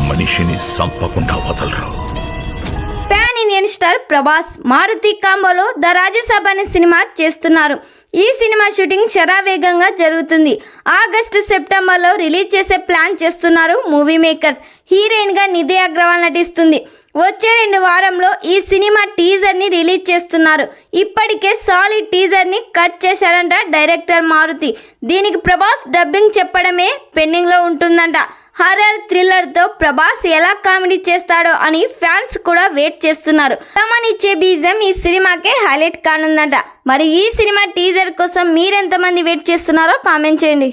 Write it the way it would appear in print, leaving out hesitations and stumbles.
మనిషిని సంపకుండా వదలరు. Pan Indian star Prabhas Maruthi కాంబోలో ద రాజ్యసభ అనే సినిమా చేస్తున్నారు. ఈ సినిమా షూటింగ్ శరవేగంగా జరుగుతుంది. ఆగస్టు సెప్టెంబర్లో రిలీజ్ చేసే ప్లాన్ చేస్తున్నారు మూవీ మేకర్స్. హీరోయిన్ గా నిధి అగ్రవాల్ నటిస్తుంది. వచ్చే 2 వారంలో ఈ సినిమా టీజర్ ని రిలీజ్ చేస్తున్నారు. ఇప్పటికే సాలిడ్ టీజర్ ని కట్ చేశారంట డైరెక్టర్ మారుతి. దీనికి ప్రభాస్ డబ్బింగ్ చెప్పడమే పెండింగ్ లో ఉంటుందంట. హర్రర్ థ్రిల్లర్ తో ప్రభాస్ ఎలా కామెడీ చేస్తాడో అని ఫ్యాన్స్ కూడా వెయిట్ చేస్తున్నారు. తమనిచ్చే బీజం ఈ సినిమాకే హైలైట్ కానుందంట. మరి ఈ సినిమా టీజర్ కోసం మీరెంతమంది వెయిట్ చేస్తున్నారో కామెంట్ చేయండి.